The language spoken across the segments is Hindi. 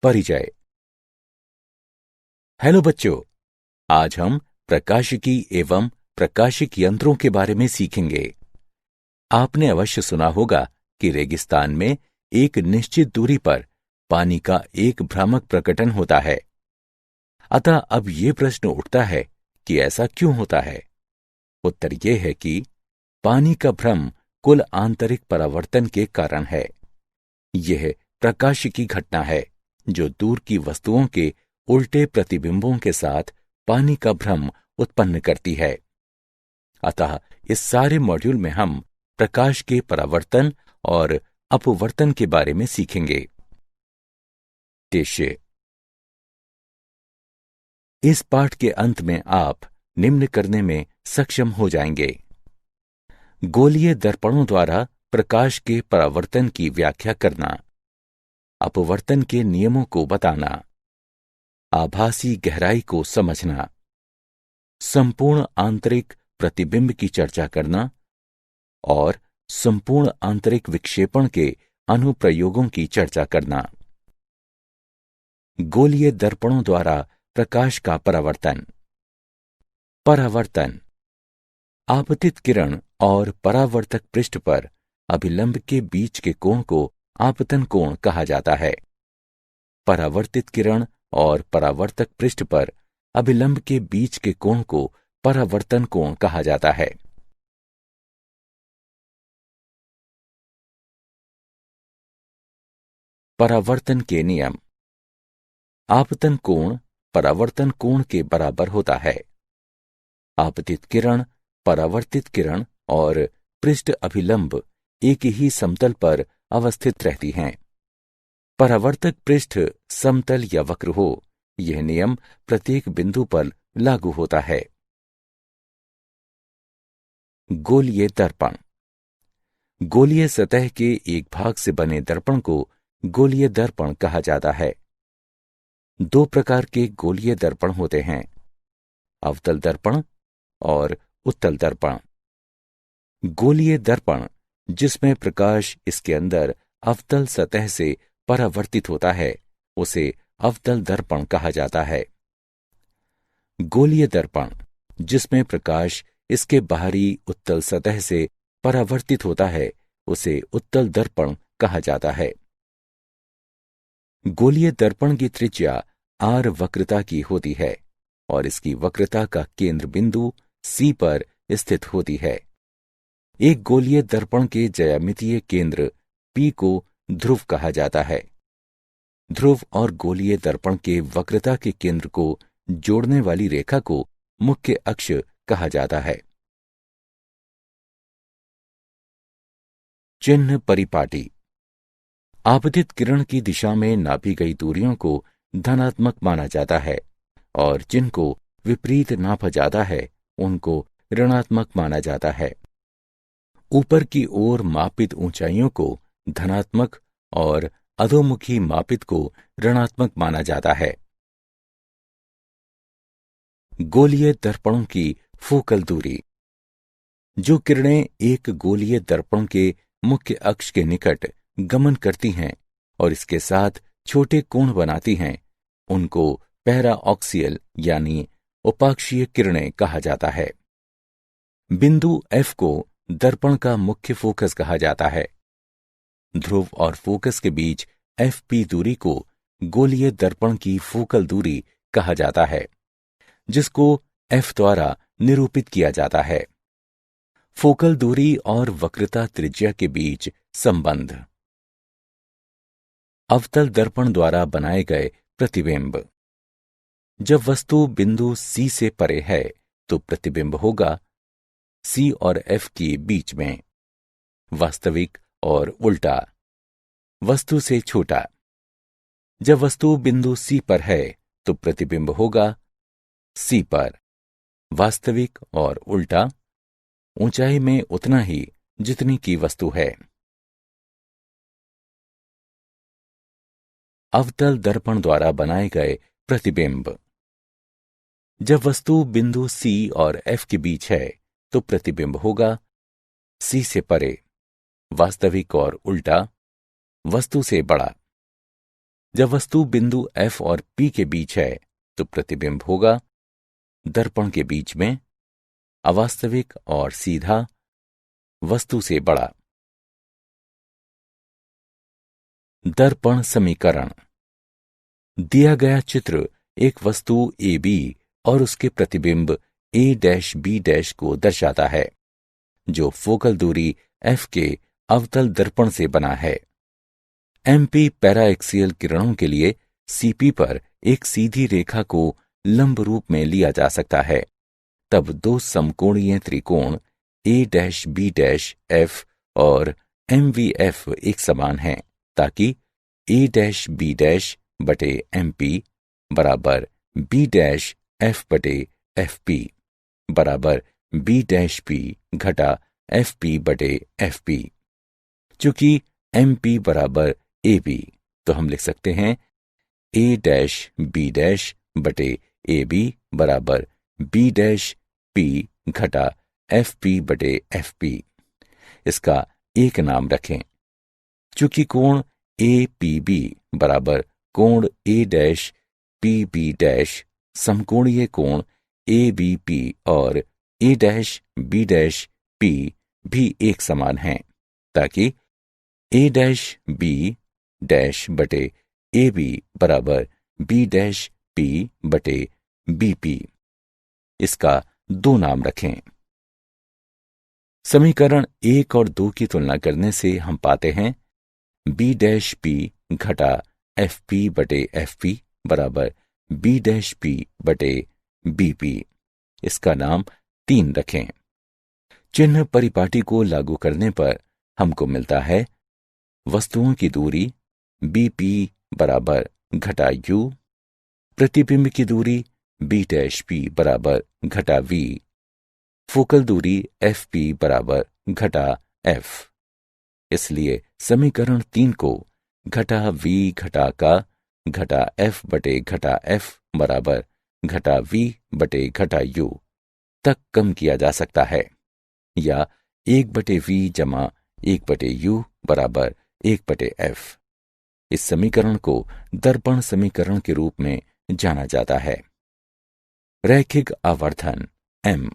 परिचय। हेलो बच्चों, आज हम प्रकाशिकी एवं प्रकाशिक यंत्रों के बारे में सीखेंगे। आपने अवश्य सुना होगा कि रेगिस्तान में एक निश्चित दूरी पर पानी का एक भ्रामक प्रकटन होता है। अतः अब ये प्रश्न उठता है कि ऐसा क्यों होता है। उत्तर यह है कि पानी का भ्रम कुल आंतरिक परावर्तन के कारण है। यह प्रकाशिकी घटना है जो दूर की वस्तुओं के उल्टे प्रतिबिंबों के साथ पानी का भ्रम उत्पन्न करती है। अतः इस सारे मॉड्यूल में हम प्रकाश के परावर्तन और अपवर्तन के बारे में सीखेंगे। उद्देश्य। इस पाठ के अंत में आप निम्न करने में सक्षम हो जाएंगे: गोलीय दर्पणों द्वारा प्रकाश के परावर्तन की व्याख्या करना, अपवर्तन के नियमों को बताना, आभासी गहराई को समझना, संपूर्ण आंतरिक प्रतिबिंब की चर्चा करना और संपूर्ण आंतरिक विक्षेपण के अनुप्रयोगों की चर्चा करना। गोलीय दर्पणों द्वारा प्रकाश का परावर्तन। परावर्तन आपतित किरण और परावर्तक पृष्ठ पर अभिलंब के बीच के कोण को आपतन कोण कहा जाता है। परावर्तित किरण और परावर्तक पृष्ठ पर अभिलंब के बीच के कोण को परावर्तन कोण कहा जाता है। परावर्तन के नियम। आपतन कोण परावर्तन कोण के बराबर होता है। आपतित किरण, परावर्तित किरण और पृष्ठ अभिलंब एक ही समतल पर अवस्थित रहती हैं। परावर्तक पृष्ठ समतल या वक्र हो, यह नियम प्रत्येक बिंदु पर लागू होता है। गोलीय दर्पण। गोलीय सतह के एक भाग से बने दर्पण को गोलीय दर्पण कहा जाता है। दो प्रकार के गोलीय दर्पण होते हैं: अवतल दर्पण और उत्तल दर्पण। गोलीय दर्पण जिसमें प्रकाश इसके अंदर अवतल सतह से परावर्तित होता है, उसे अवतल दर्पण कहा जाता है। गोलीय दर्पण जिसमें प्रकाश इसके बाहरी उत्तल सतह से परावर्तित होता है, उसे उत्तल दर्पण कहा जाता है। गोलीय दर्पण की त्रिज्या r वक्रता की होती है और इसकी वक्रता का केंद्र बिंदु C पर स्थित होती है। एक गोलीय दर्पण के ज्यामितीय केंद्र P को ध्रुव कहा जाता है। ध्रुव और गोलीय दर्पण के वक्रता के केंद्र को जोड़ने वाली रेखा को मुख्य अक्ष कहा जाता है। चिन्ह परिपाटी। आपतित किरण की दिशा में नापी गई दूरियों को धनात्मक माना जाता है और जिनको विपरीत नापा जाता है उनको ऋणात्मक माना जाता है। ऊपर की ओर मापित ऊंचाइयों को धनात्मक और अधोमुखी मापित को ऋणात्मक माना जाता है। गोलीय दर्पणों की फोकल दूरी। जो किरणें एक गोलीय दर्पण के मुख्य अक्ष के निकट गमन करती हैं और इसके साथ छोटे कोण बनाती हैं, उनको पैराऑक्सियल यानी उपाक्षीय किरणें कहा जाता है। बिंदु F को दर्पण का मुख्य फोकस कहा जाता है। ध्रुव और फोकस के बीच FP दूरी को गोलीय दर्पण की फोकल दूरी कहा जाता है, जिसको F द्वारा निरूपित किया जाता है। फोकल दूरी और वक्रता त्रिज्या के बीच संबंध। अवतल दर्पण द्वारा बनाए गए प्रतिबिंब। जब वस्तु बिंदु C से परे है तो प्रतिबिंब होगा C और F के बीच में, वास्तविक और उल्टा, वस्तु से छोटा। जब वस्तु बिंदु C पर है तो प्रतिबिंब होगा C पर, वास्तविक और उल्टा, ऊंचाई में उतना ही जितनी की वस्तु है। अवतल दर्पण द्वारा बनाए गए प्रतिबिंब। जब वस्तु बिंदु C और F के बीच है तो प्रतिबिंब होगा C से परे, वास्तविक और उल्टा, वस्तु से बड़ा। जब वस्तु बिंदु F और P के बीच है तो प्रतिबिंब होगा दर्पण के बीच में, अवास्तविक और सीधा, वस्तु से बड़ा। दर्पण समीकरण। दिया गया चित्र एक वस्तु AB और उसके प्रतिबिंब A-B- को दर्शाता है, जो फोकल दूरी F के अवतल दर्पण से बना है। MP पैराएक्सियल किरणों के लिए CP पर एक सीधी रेखा को लंब रूप में लिया जा सकता है। तब दो समकोणीय त्रिकोण A-B' और MVF एक समान हैं, ताकि A-B' बटे MP बराबर B' बटे FP बराबर B' घटा FP बटे FP। चूंकि MP बराबर AB, तो हम लिख सकते हैं A' बटे AB बराबर B' घटा FP बटे FP। इसका एक नाम रखें। चूंकि कोण APB बराबर कोण A'-PB' समकोणीय कोण ABP और A'-B' भी एक समान हैं, ताकि A'-B' बटे AB बराबर B'-P बटे BP। इसका दो नाम रखें। समीकरण 1 और 2 की तुलना करने से हम पाते हैं B'-P घटा FP बटे FP बराबर B'-P बटे BP। इसका नाम 3 रखें। चिन्ह परिपाटी को लागू करने पर हमको मिलता है वस्तुओं की दूरी BP बराबर घटा U, प्रतिबिंब की दूरी B'-P बराबर घटा V, फोकल दूरी FP बराबर घटा F। इसलिए समीकरण 3 को घटा V घटा का घटा F बटे घटा F बराबर घटा V बटे घटा U तक कम किया जा सकता है, या 1 बटे V जमा 1 बटे U बराबर 1 बटे F। इस समीकरण को दर्पण समीकरण के रूप में जाना जाता है। रैखिक आवर्धन M।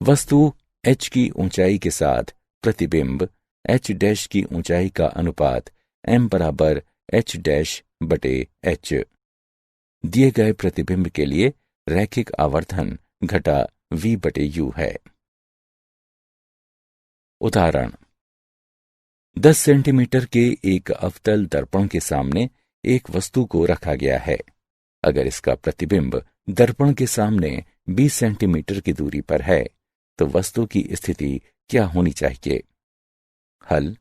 वस्तु H की ऊंचाई के साथ प्रतिबिंब H' की ऊंचाई का अनुपात M बराबर H' बटे H। दिए गए प्रतिबिंब के लिए रैखिक आवर्धन घटा V बटे U है। उदाहरण: 10 सेंटीमीटर के एक अवतल दर्पण के सामने एक वस्तु को रखा गया है। अगर इसका प्रतिबिंब दर्पण के सामने 20 सेंटीमीटर की दूरी पर है, तो वस्तु की स्थिति क्या होनी चाहिए? हल: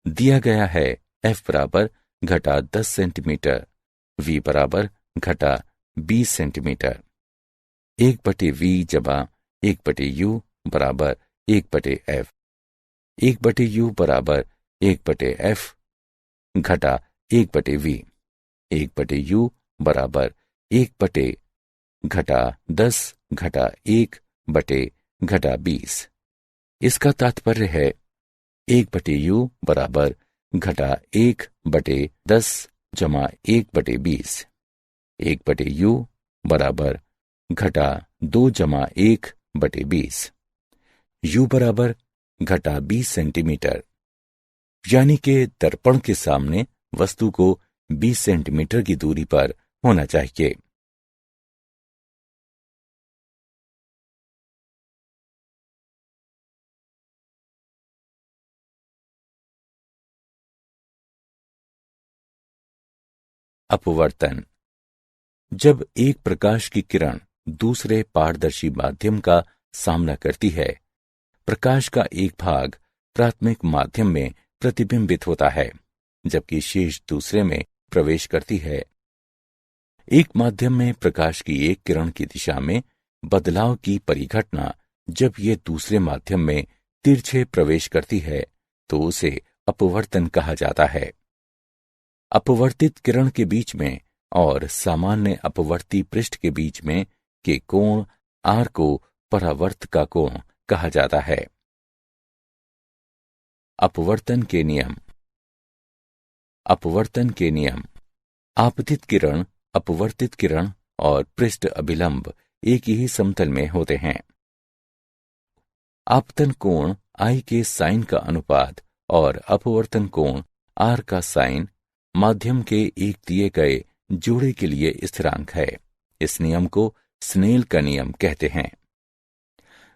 दिया गया है F बराबर घटा 10 सेंटीमीटर, V बराबर घटा 20 सेंटीमीटर। 1 बटे V जमा 1 बटे U बराबर 1 बटे F। 1 बटे U बराबर 1 बटे F घटा 1 बटे V। 1 बटे U बराबर 1 बटे घटा 10 घटा 1 बटे घटा 20। इसका तात्पर्य है 1 बटे U बराबर घटा 1 बटे 10 जमा 1 बटे 20। 1 बटे U बराबर घटा 2 जमा 1 बटे 20। U बराबर घटा 20 सेंटीमीटर, यानी कि दर्पण के सामने वस्तु को 20 सेंटीमीटर की दूरी पर होना चाहिए। अपवर्तन। जब एक प्रकाश की किरण दूसरे पारदर्शी माध्यम का सामना करती है, प्रकाश का एक भाग प्राथमिक माध्यम में प्रतिबिंबित होता है, जबकि शेष दूसरे में प्रवेश करती है। एक माध्यम में प्रकाश की एक किरण की दिशा में बदलाव की परिघटना जब ये दूसरे माध्यम में तिरछे प्रवेश करती है, तो उसे अपवर्तन कहा जाता है। अपवर्तित किरण के बीच में और सामान्य अपवर्ती पृष्ठ के बीच में के कोण R को परावर्त का कोण कहा जाता है। अपवर्तन के नियम। अपवर्तन के नियम। आपतित किरण, अपवर्तित किरण और पृष्ठ अभिलंब एक ही समतल में होते हैं। आपतन कोण I के साइन का अनुपात और अपवर्तन कोण R का साइन माध्यम के एक दिए गए जोड़े के लिए स्थिरांक है। इस नियम को स्नेल का नियम कहते हैं।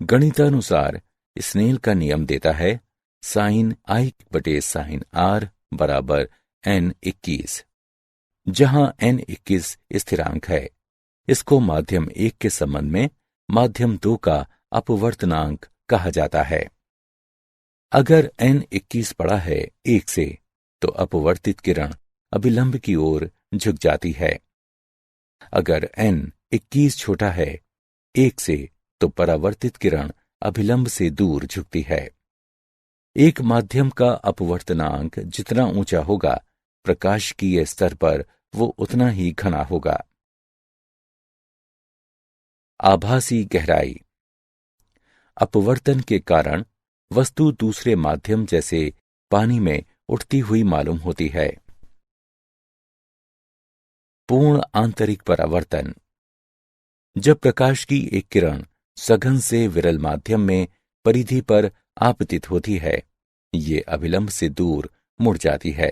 गणितानुसार स्नेल का नियम देता है साइन I बटे साइन R बराबर n21, जहां n21 स्थिरांक है। इसको माध्यम 1 के संबंध में माध्यम 2 का अपवर्तनांक कहा जाता है। अगर n21 बड़ा है 1 से तो अपवर्तित किरण अभिलंब की ओर झुक जाती है। अगर n21 छोटा है 1 से तो परावर्तित किरण अभिलंब से दूर झुकती है। एक माध्यम का अपवर्तनांक जितना ऊंचा होगा, प्रकाशिकीय स्तर पर वो उतना ही घना होगा। आभासी गहराई। अपवर्तन के कारण वस्तु दूसरे माध्यम जैसे पानी में उठती हुई मालूम होती है। पूर्ण आंतरिक परावर्तन। जब प्रकाश की एक किरण सघन से विरल माध्यम में परिधि पर आपतित होती है, ये अभिलंब से दूर मुड़ जाती है।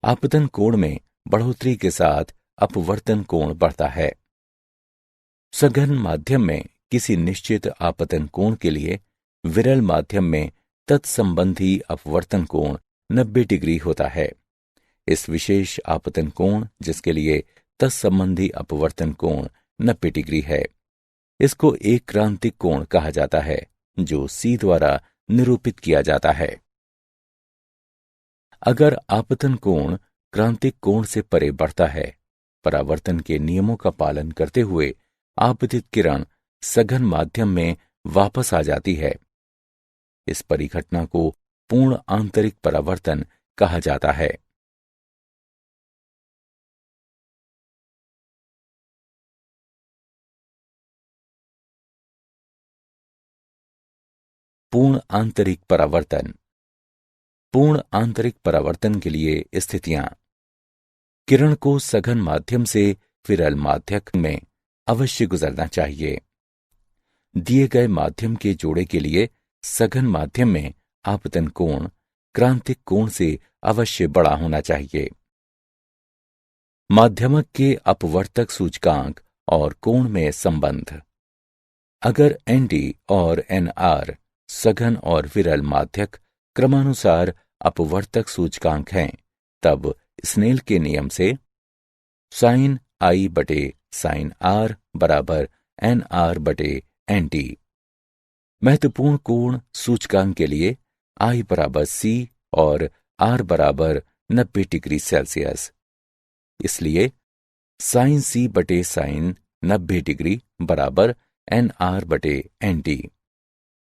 आपतन कोण में बढ़ोतरी के साथ अपवर्तन कोण बढ़ता है। सघन माध्यम में किसी निश्चित आपतन कोण के लिए विरल माध्यम में तत्संबंधी अपवर्तन कोण 90 डिग्री होता है। इस विशेष आपतन कोण जिसके लिए तत्संबंधी अपवर्तन कोण 90 डिग्री है, इसको एक क्रांतिक कोण कहा जाता है, जो C द्वारा निरूपित किया जाता है। अगर आपतन कोण क्रांतिक कोण से परे बढ़ता है, परावर्तन के नियमों का पालन करते हुए आपतित किरण सघन माध्यम में वापस आ जाती है। इस परिघटना को पूर्ण आंतरिक परावर्तन कहा जाता है। पूर्ण आंतरिक परावर्तन। पूर्ण आंतरिक परावर्तन के लिए स्थितियां। किरण को सघन माध्यम से विरल माध्यम में अवश्य गुजरना चाहिए। दिए गए माध्यम के जोड़े के लिए सघन माध्यम में आपतन कोण क्रांतिक कोण से अवश्य बड़ा होना चाहिए। माध्यमक के अपवर्तक सूचकांक और कोण में संबंध। अगर ND और NR सघन और विरल माध्यक क्रमानुसार अपवर्तक सूचकांक हैं, तब स्नेल के नियम से साइन I बटे साइन R बराबर NR बटे ND। महत्वपूर्ण कोण सूचकांक के लिए I बराबर C और R बराबर 90 डिग्री सेल्सियस। इसलिए साइन C बटे साइन 90 डिग्री बराबर NR बटे ND।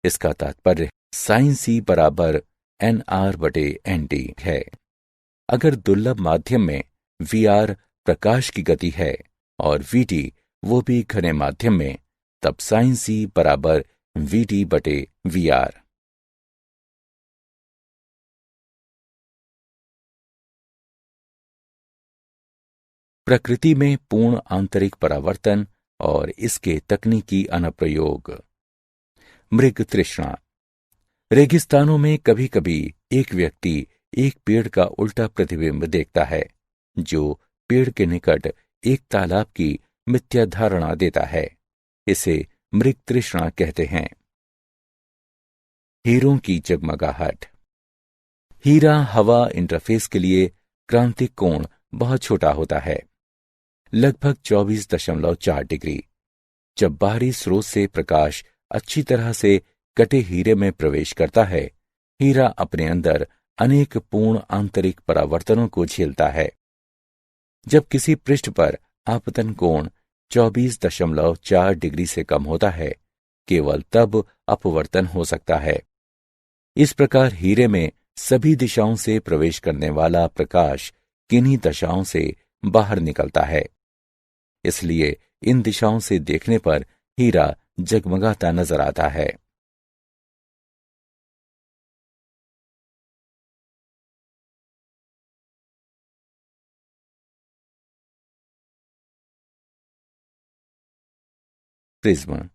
इसका तात्पर्य साइन C बराबर NR बटे ND है। अगर दुर्लभ माध्यम में VR प्रकाश की गति है और VT वो भी घने माध्यम में, तब साइन C बराबर VT बटे VR। प्रकृति में पूर्ण आंतरिक परावर्तन और इसके तकनीकी अनुप्रयोग। मृग तृष्णा। रेगिस्तानों में कभी कभी एक व्यक्ति एक पेड़ का उल्टा प्रतिबिंब देखता है, जो पेड़ के निकट एक तालाब की मिथ्या धारणा देता है। इसे मृग तृष्णा कहते हैं। हीरों की जगमगाहट। हीरा हवा इंटरफेस के लिए क्रांतिक कोण बहुत छोटा होता है, लगभग 24.4 डिग्री। जब बाहरी स्रोत से प्रकाश अच्छी तरह से कटे हीरे में प्रवेश करता है, हीरा अपने अंदर अनेक पूर्ण आंतरिक परावर्तनों को झेलता है। जब किसी पृष्ठ पर आपतन कोण 24.4 डिग्री से कम होता है, केवल तब अपवर्तन हो सकता है। इस प्रकार हीरे में सभी दिशाओं से प्रवेश करने वाला प्रकाश किन्हीं दिशाओं से बाहर निकलता है। इसलिए इन दिशाओं से देखने पर हीरा जगमगाता नजर आता है। प्रिज्म।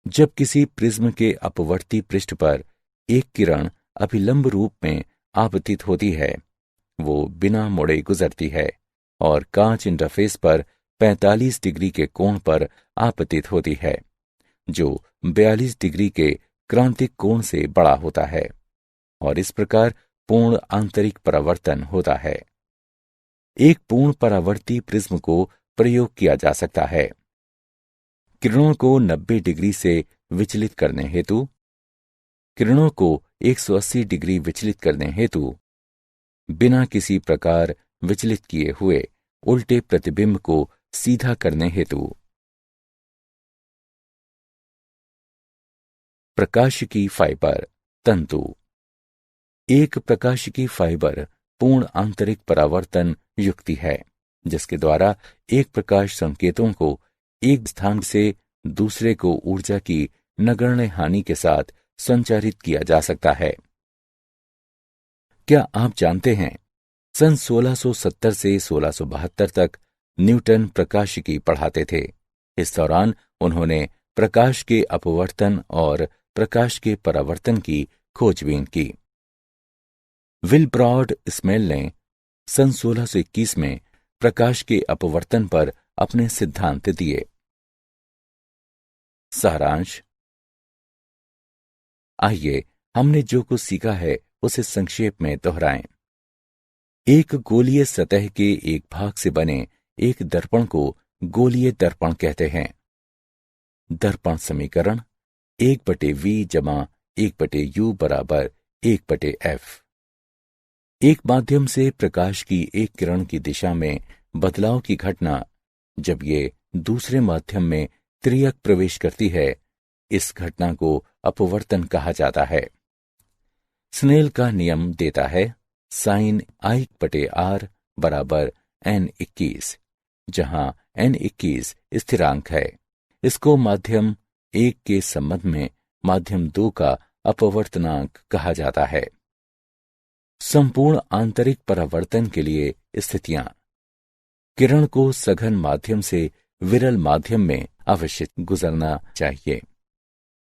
जब किसी प्रिज्म के अपवर्ती पृष्ठ पर एक किरण अभिलंब रूप में आपतित होती है, वो बिना मुड़े गुजरती है और कांच इंटरफेस पर 45 डिग्री के कोण पर आपतित होती है, जो 42 डिग्री के क्रांतिक कोण से बड़ा होता है, और इस प्रकार पूर्ण आंतरिक परावर्तन होता है। एक पूर्ण परावर्ती प्रिज्म को प्रयोग किया जा सकता है। किरणों को 90 डिग्री से विचलित करने हेतु 180 डिग्री विचलित करने हेतु बिना किसी प्रकार विचलित किए हुए उल्टे प्रतिबिंब को सीधा करने हेतु प्रकाशिकी फाइबर तंतु। एक प्रकाशिकी फाइबर पूर्ण आंतरिक परावर्तन युक्ति है, जिसके द्वारा एक प्रकाश संकेतों को एक स्थान से दूसरे को ऊर्जा की नगण्य हानि के साथ संचारित किया जा सकता है। क्या आप जानते हैं, सन 1670 से 1672 तक न्यूटन प्रकाशिकी पढ़ाते थे। इस दौरान उन्होंने प्रकाश के अपवर्तन और प्रकाश के परावर्तन की खोजबीन की। विलब्रॉड स्मेल ने सन 1621 में प्रकाश के अपवर्तन पर अपने सिद्धांत दिए। सारांश। आइए हमने जो कुछ सीखा है उसे संक्षेप में दोहराएं। एक गोलीय सतह के एक भाग से बने एक दर्पण को गोलीय दर्पण कहते हैं। दर्पण समीकरण 1/v जमा 1/u बराबर 1/f। एक माध्यम से प्रकाश की एक किरण की दिशा में बदलाव की घटना जब ये दूसरे माध्यम में त्रियक प्रवेश करती है, इस घटना को अपवर्तन कहा जाता है। स्नेल का नियम देता है sin I/r बराबर n21, जहां n21 स्थिरांक है। इसको माध्यम 1 के संबंध में माध्यम 2 का अपवर्तनांक कहा जाता है। संपूर्ण आंतरिक परावर्तन के लिए स्थितियां। किरण को सघन माध्यम से विरल माध्यम में अवश्य गुजरना चाहिए।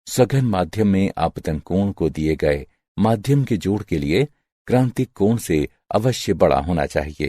सघन माध्यम में आपतन कोण को दिए गए माध्यम के जोड़ के लिए क्रांतिक कोण से अवश्य बड़ा होना चाहिए।